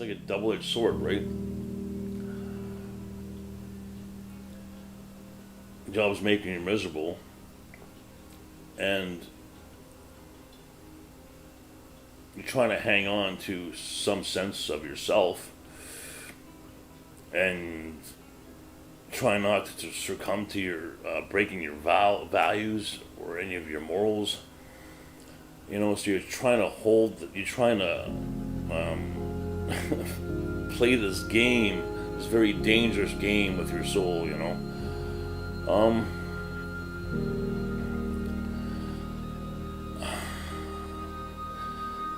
like a double-edged sword, right? Job's making you miserable, and you're trying to hang on to some sense of yourself, and try not to succumb to your breaking your values or any of your morals. So you're trying to play this game, this very dangerous game with your soul.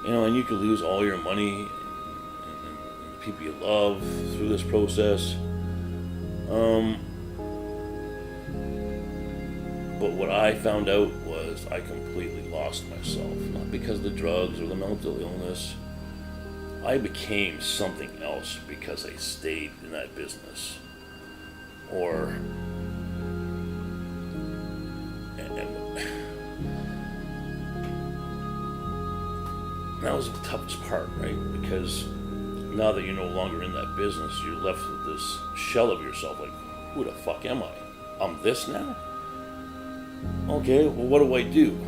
And you could lose all your money and the people you love through this process. But what I found out was I completely lost myself. Not because of the drugs or the mental illness. I became something else because I stayed in that business. And that was the toughest part, right? Because now that you're no longer in that business, you're left with this shell of yourself, like, who the fuck am I? I'm this now? Okay, well, what do I do?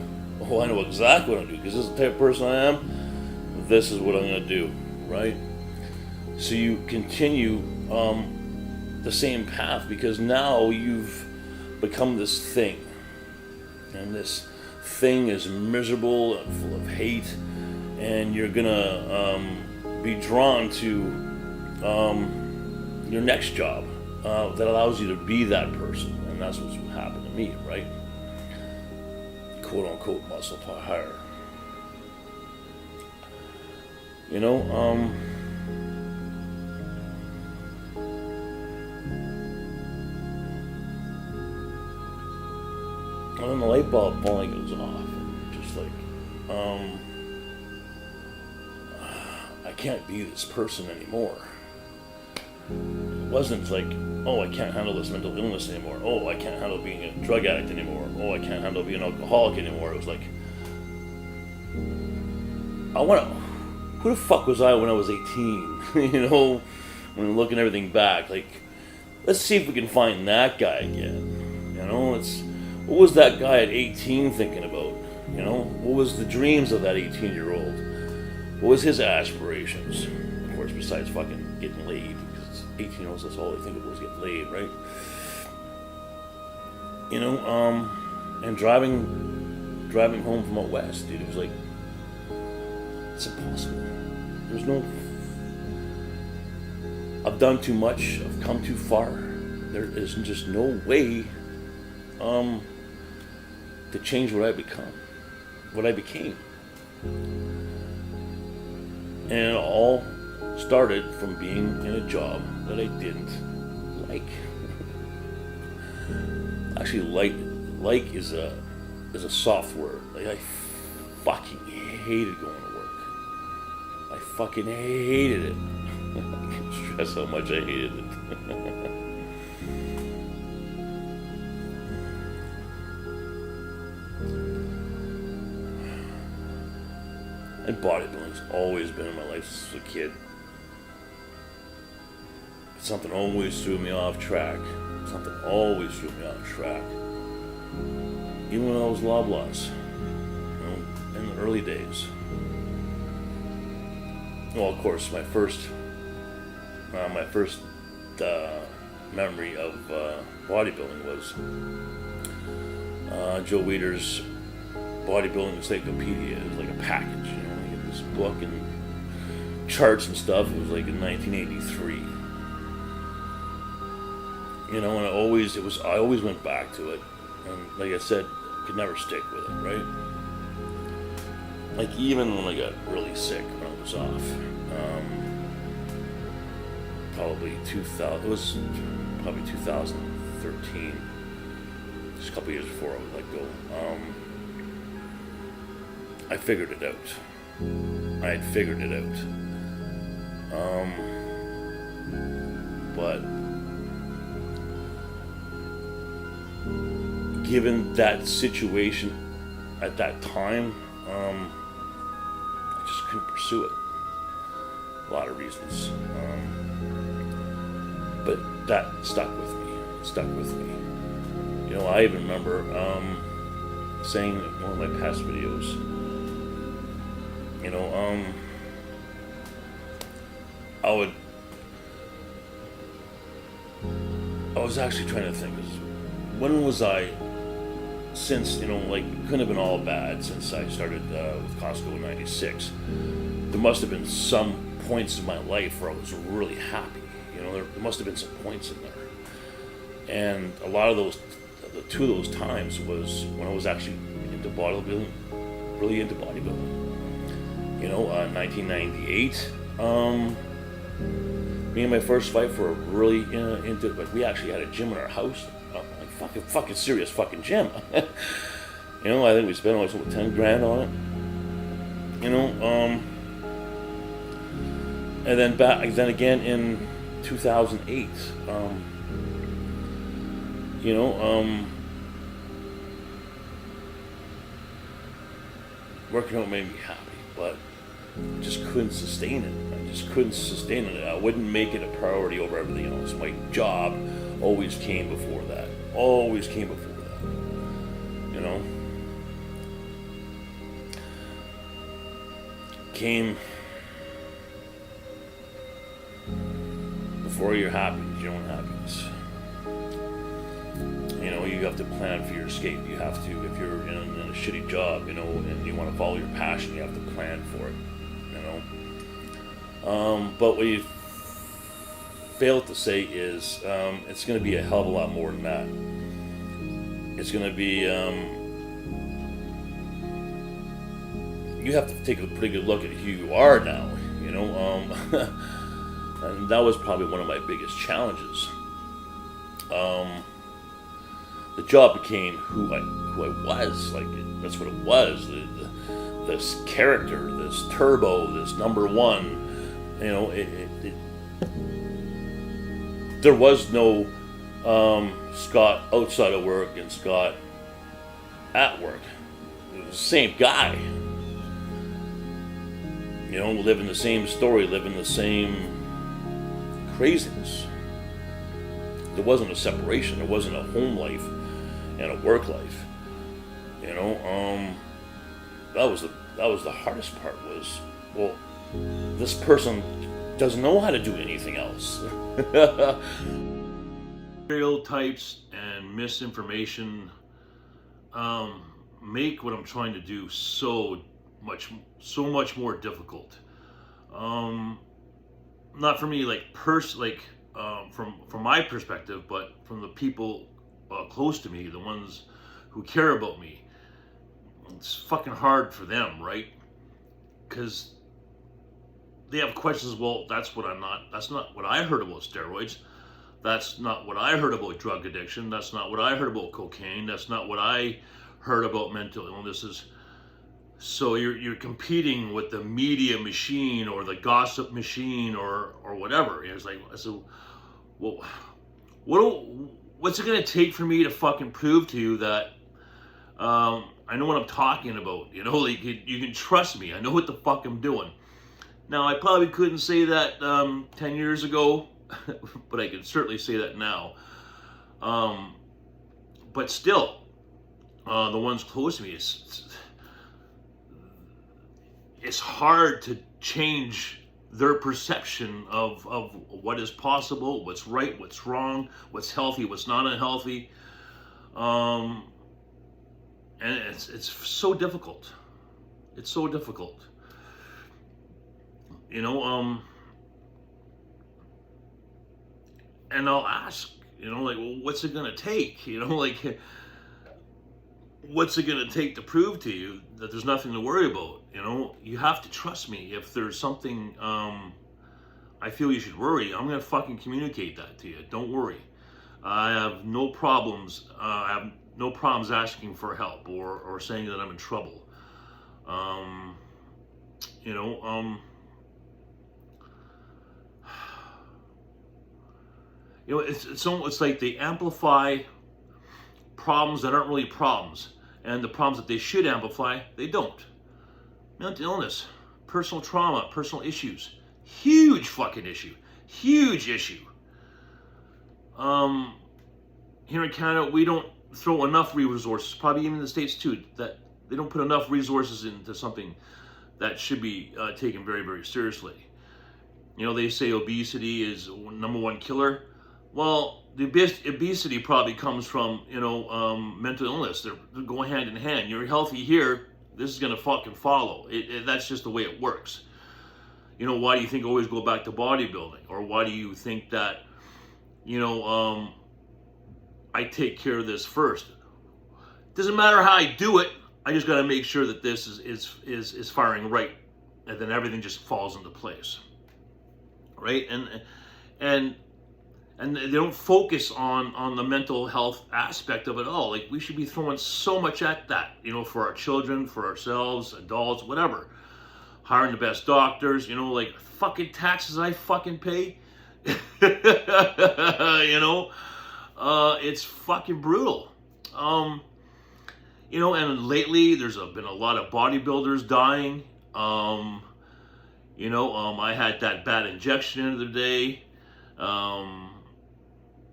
Oh, I know exactly what I'm doing, because this is the type of person I am. This is what I'm going to do, right? So you continue the same path, because now you've become this thing. And this thing is miserable and full of hate, and you're going to be drawn to your next job that allows you to be that person. And that's what's happened to me, right? Quote unquote muscle higher. And then the light bulb finally goes off, and just like, I can't be this person anymore. It wasn't like, oh, I can't handle this mental illness anymore. Oh, I can't handle being a drug addict anymore. Oh, I can't handle being an alcoholic anymore. It was like, who the fuck was I when I was 18? When looking everything back, like, let's see if we can find that guy again. What was that guy at 18 thinking about? What was the dreams of that 18-year-old? What was his aspirations? Of course, besides fucking getting laid, because 18-year-olds, that's all they think of was getting laid, right? And driving home from out west, dude, it was like, it's impossible. I've done too much, I've come too far. There is just no way to change what I became. And it all started from being in a job that I didn't like. Actually, like is a soft word. Like, I fucking hated going to work. I fucking hated it. I can't stress how much I hated it. And bodybuilding's always been in my life since a kid. Something always threw me off track. Even when I was loblaws, in the early days. Well, of course, my first memory of bodybuilding was Joe Weider's Bodybuilding Encyclopedia. It was like a package, you get this book and charts and stuff. It was like in 1983. And I always went back to it, and like I said, could never stick with it, right? Like, even when I got really sick when I was off, probably 2013, just a couple years before I would let go. I figured it out. I had figured it out. But given that situation at that time, I just couldn't pursue it. lot of reasons. But that stuck with me. It stuck with me. You know, I even remember saying in one of my past videos, you know, I was actually trying to think, when was I, since, you know, like, it couldn't have been all bad since I started with Costco in 96. There must have been some points in my life where I was really happy. You know, there must have been some points in there. And a lot of those, the two of those times was when I was actually into bodybuilding, really into bodybuilding. You know, 1998, me and my first wife were really into it. Like, we actually had a gym in our house, like fucking serious fucking gym. You know, I think we spent almost over 10 grand on it. You know, and then then again in 2008, you know, working out made me happy, but just couldn't sustain it. I just couldn't sustain it. I wouldn't make it a priority over everything else. My job always came before that. Always came before that. You know? Came before your happiness, your own happiness. You know, you have to plan for your escape. You have to, if you're in a shitty job, you know, and you want to follow your passion, you have to plan for it, you know. But what you fail to say is it's going to be a hell of a lot more than that. It's going to be, you have to take a pretty good look at who you are now, you know. And that was probably one of my biggest challenges. The job became who I was. Like, that's what it was. This character, this turbo, this number one. You know, there was no Scott outside of work and Scott at work. It was the same guy. You know, living the same story, living the same craziness. There wasn't a separation. There wasn't a home life and a work life. You know, that was the hardest part. Was, well, this person doesn't know how to do anything else. Stereotypes and misinformation make what I'm trying to do so much more difficult. Not for me, like from my perspective, but from the people close to me, the ones who care about me. It's fucking hard for them, right? Because they have questions. Well, that's not what I heard about steroids. That's not what I heard about drug addiction. That's not what I heard about cocaine. That's not what I heard about mental illnesses. So you're competing with the media machine or the gossip machine or whatever. And it's like, so, well, what's it gonna take for me to fucking prove to you that I know what I'm talking about? You know, like, you can trust me. I know what the fuck I'm doing. Now, I probably couldn't say that 10 years ago, but I can certainly say that now. But still, the ones close to me, it's hard to change their perception of what is possible, what's right, what's wrong, what's healthy, what's not unhealthy. And it's so difficult. It's so difficult. You know, and I'll ask, you know, like, well, what's it gonna take? You know, like, what's it gonna take to prove to you that there's nothing to worry about? You know, you have to trust me. If there's something I feel you should worry, I'm gonna fucking communicate that to you. Don't worry. I have no problems. I have no problems asking for help or saying that I'm in trouble. You know, you know, it's like they amplify problems that aren't really problems, and the problems that they should amplify, they don't. Mental illness, personal trauma, personal issues, Huge fucking issue. Huge issue. Here in Canada, we don't throw enough resources, probably even in the States too, that they don't put enough resources into something that should be taken very, very seriously. You know, they say obesity is number one killer. Well, the obesity probably comes from, mental illness. They're going hand in hand. You're healthy here, this is going to fucking follow. That's just the way it works. You know, why do you think always go back to bodybuilding? Or why do you think that, I take care of this first? Doesn't matter how I do it. I just got to make sure that this is firing right, and then everything just falls into place, right? And they don't focus on the mental health aspect of it all. Like, we should be throwing so much at that, for our children, for ourselves, adults, whatever. Hiring the best doctors, like fucking taxes I fucking pay. It's fucking brutal. And lately there's been a lot of bodybuilders dying. I had that bad injection the other day.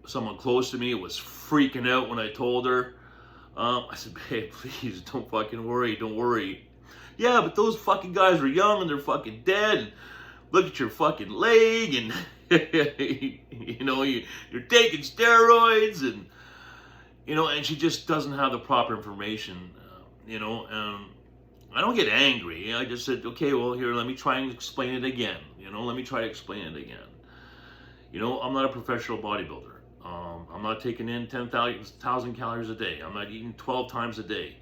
Someone close to me was freaking out when I told her. I said, babe, please don't fucking worry. Don't worry. Yeah, but those fucking guys are young and they're fucking dead. And look at your fucking leg, and you're taking steroids, and and she just doesn't have the proper information. I don't get angry. I just said, okay, well, here, let me try and explain it again. Let me try to explain it again. I'm not a professional bodybuilder. I'm not taking in 10,000 calories a day. I'm not eating 12 times a day.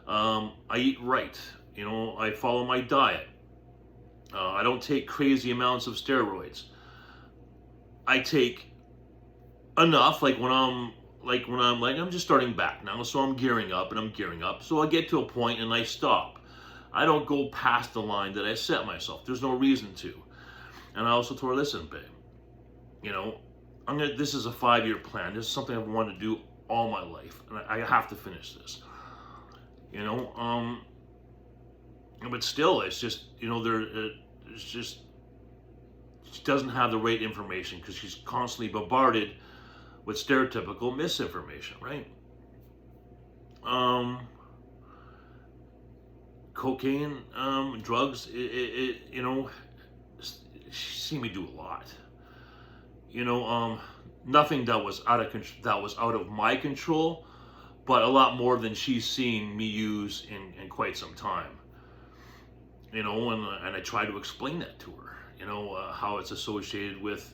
I eat right. I follow my diet. I don't take crazy amounts of steroids. I take enough, like when I'm just starting back now, so I'm gearing up. So I get to a point and I stop. I don't go past the line that I set myself. There's no reason to. And I also told her, listen, babe, this is a 5-year plan. This is something I've wanted to do all my life, and I have to finish this. But still, it's just, she doesn't have the right information because she's constantly bombarded with stereotypical misinformation, right? Cocaine, drugs, she's seen me do a lot. Nothing that was out of my control, but a lot more than she's seen me use in quite some time. And I try to explain that to her, how it's associated with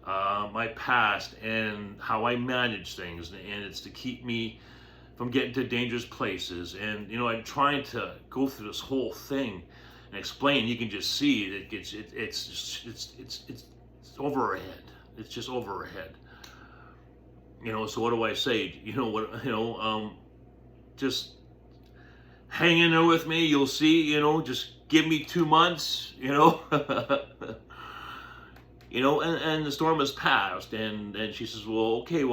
my past and how I manage things, and it's to keep me from getting to dangerous places. And I'm trying to go through this whole thing and explain. You can just see it's over her head. It's just over her head. So what do I say? Just hang in there with me. You'll see. Just give me 2 months. And the storm has passed, and she says, okay,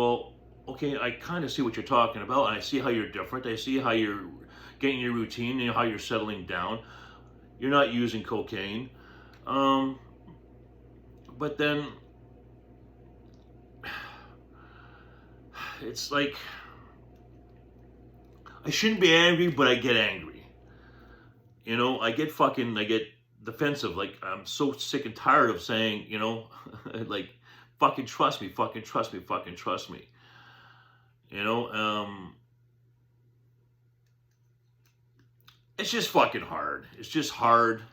I kind of see what you're talking about. I see how you're different. I see how you're getting your routine and how you're settling down. You're not using cocaine. But then it's like, I shouldn't be angry, but I get angry. I get defensive. Like, I'm so sick and tired of saying, like, fucking trust me. It's just fucking hard. It's just hard,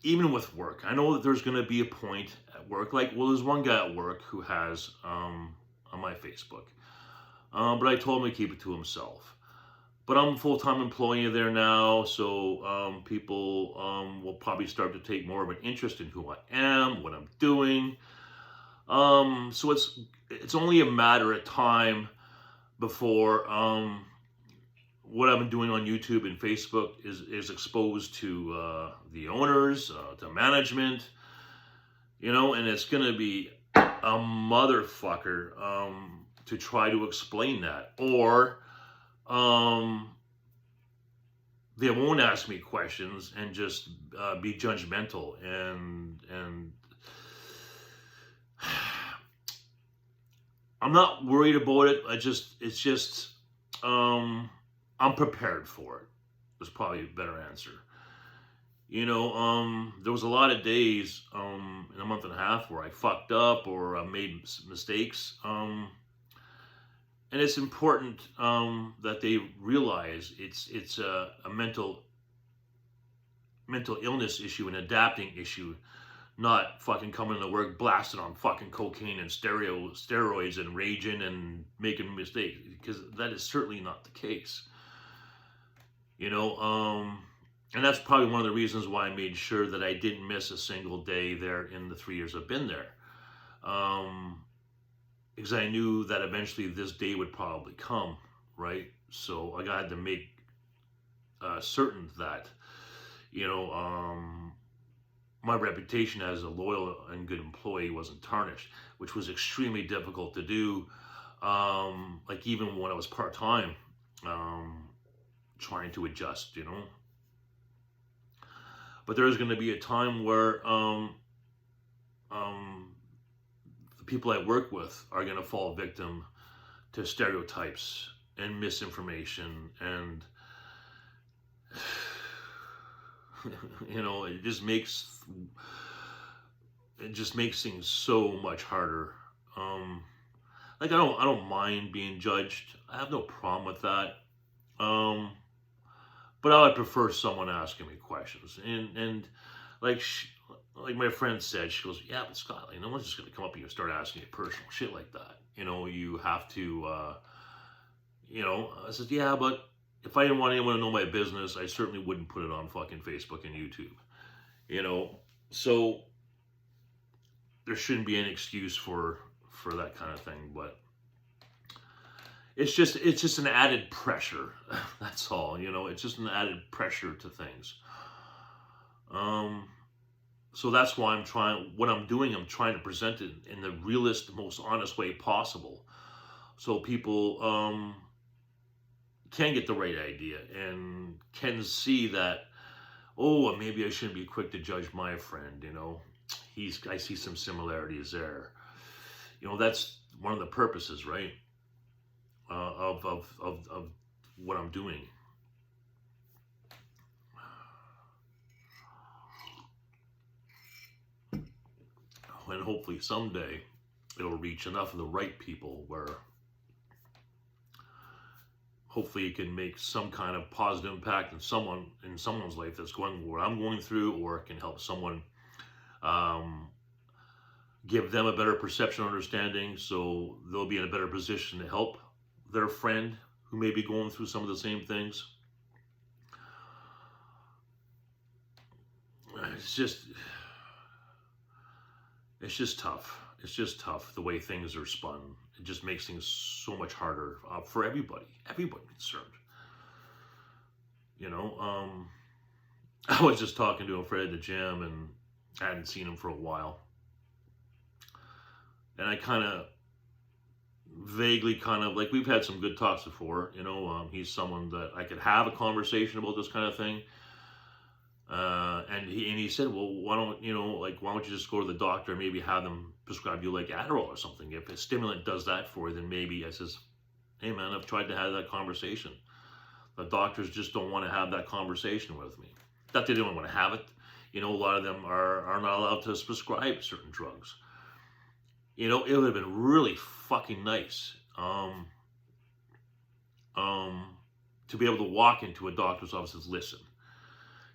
even with work. I know that there's going to be a point at work, there's one guy at work who has, on my Facebook, but I told him to keep it to himself. But I'm a full-time employee there now, so people will probably start to take more of an interest in who I am, what I'm doing. So it's only a matter of time before what I've been doing on YouTube and Facebook is exposed to the owners, to management, and it's going to be a motherfucker to try to explain that. Or they won't ask me questions and just be judgmental, and I'm not worried about it. It's just I'm prepared for it. That's probably a better answer. There was a lot of days in a month and a half where I fucked up or I made mistakes. And it's important that they realize it's a mental illness issue, an adapting issue, not fucking coming to work blasted on fucking cocaine and steroids and raging and making mistakes, because that is certainly not the case. And that's probably one of the reasons why I made sure that I didn't miss a single day there in the 3 years I've been there. Because I knew that eventually this day would probably come, right? So I had to make certain that, my reputation as a loyal and good employee wasn't tarnished, which was extremely difficult to do. Like even when I was part-time, trying to adjust, But there's going to be a time where the people I work with are going to fall victim to stereotypes and misinformation, and it just makes things so much harder. Like I don't mind being judged. I have no problem with that. But I would prefer someone asking me questions, and like my friend said, she goes, "Yeah, but Scott, like, no one's just gonna come up to you and start asking you personal shit like that. You have to, I said, yeah, but if I didn't want anyone to know my business, I certainly wouldn't put it on fucking Facebook and YouTube, So there shouldn't be any excuse for that kind of thing, but it's just an added pressure. That's all, it's just an added pressure to things. So that's why I'm trying to present it in the realest, most honest way possible. So people can get the right idea and can see that, oh, maybe I shouldn't be quick to judge my friend, I see some similarities there. That's one of the purposes, right? Of what I'm doing. And hopefully someday it'll reach enough of the right people where hopefully it can make some kind of positive impact in someone's life that's going what I'm going through, or it can help someone, give them a better perception, understanding, so they'll be in a better position to help their friend who may be going through some of the same things. It's just tough. It's just tough the way things are spun. It just makes things so much harder for everybody concerned. I was just talking to a friend at the gym, and I hadn't seen him for a while. And I kind of vaguely like, we've had some good talks before, he's someone that I could have a conversation about this kind of thing. And he said, well, why don't you just go to the doctor and maybe have them prescribe you like Adderall or something? If a stimulant does that for you, then maybe. I says, hey man, I've tried to have that conversation. The doctors just don't want to have that conversation with me. Not that they don't want to have it. A lot of them are not allowed to prescribe certain drugs. It would have been really fucking nice to be able to walk into a doctor's office and listen.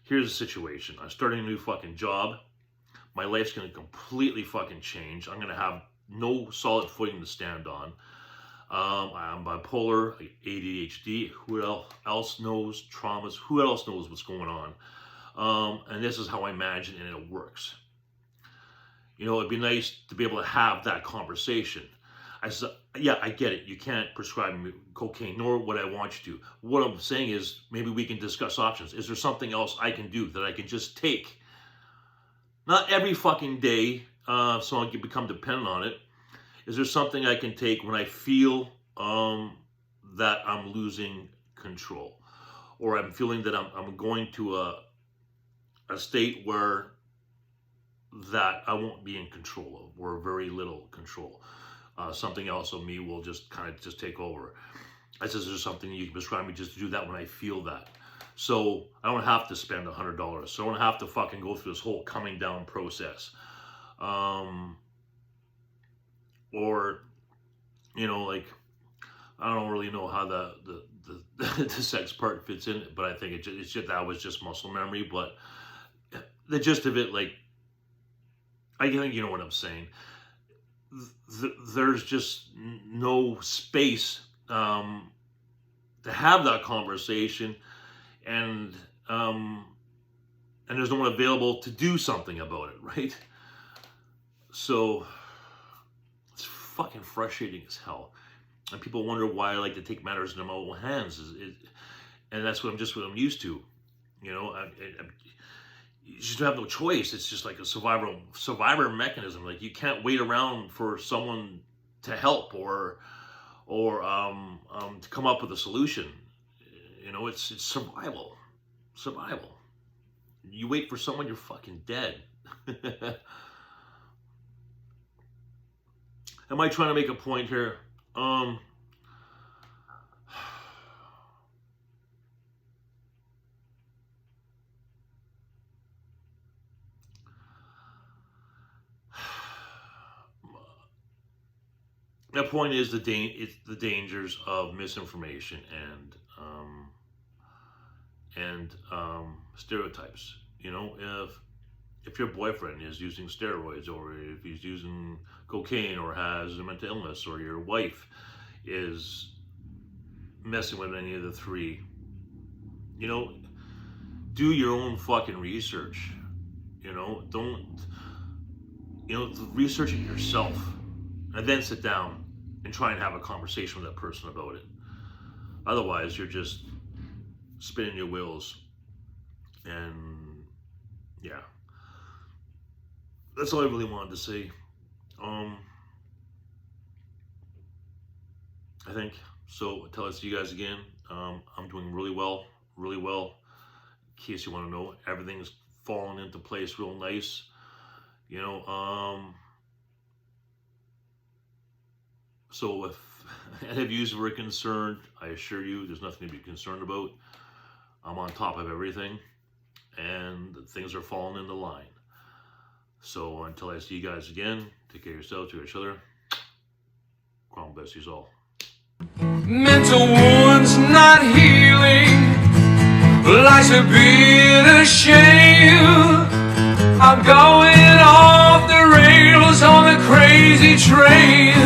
Here's the situation. I'm starting a new fucking job. My life's going to completely fucking change. I'm going to have no solid footing to stand on. I'm bipolar, ADHD. Who else knows traumas? Who else knows what's going on? And this is how I imagine and it works. It'd be nice to be able to have that conversation. I said, yeah, I get it. You can't prescribe me cocaine, nor would I want you to. What I'm saying is maybe we can discuss options. Is there something else I can do that I can just take? Not every fucking day, so I can become dependent on it. Is there something I can take when I feel that I'm losing control? or I'm feeling that I'm going to a state where that I won't be in control of, or very little control. Something else of me will just kind of just take over. I says, there's something you can prescribe me just to do that when I feel that. So I don't have to spend $100. So I don't have to fucking go through this whole coming down process. Or, you know, like, I don't really know how the sex part fits in it, but I think it's just, that was just muscle memory. But the gist of it, like, I think you know what I'm saying. There's just no space to have that conversation, and there's no one available to do something about it, right? So it's fucking frustrating as hell, and people wonder why I like to take matters in my own hands. And that's what I'm used to, you know. You just have no choice. It's just like a survivor mechanism. Like, you can't wait around for someone to help or to come up with a solution. You know, it's survival. You wait for someone, you're fucking dead. Am I trying to make a point here? The point is it's the dangers of misinformation and stereotypes. You know, if your boyfriend is using steroids, or if he's using cocaine, or has a mental illness, or your wife is messing with any of the three, you know, do your own fucking research. You know, research it yourself, and then sit down and try and have a conversation with that person about it. Otherwise, you're just spinning your wheels. And yeah, that's all I really wanted to say. I think so. Until I see you guys again, I'm doing really well. In case you want to know, everything's falling into place real nice. You know, so if any of you were concerned, I assure you there's nothing to be concerned about. I'm on top of everything, and things are falling into line. So until I see you guys again, take care of yourselves, to each other. Crown bless you all. Mental wounds not healing, life's a bitter shame. I'm going off the rails on a crazy train.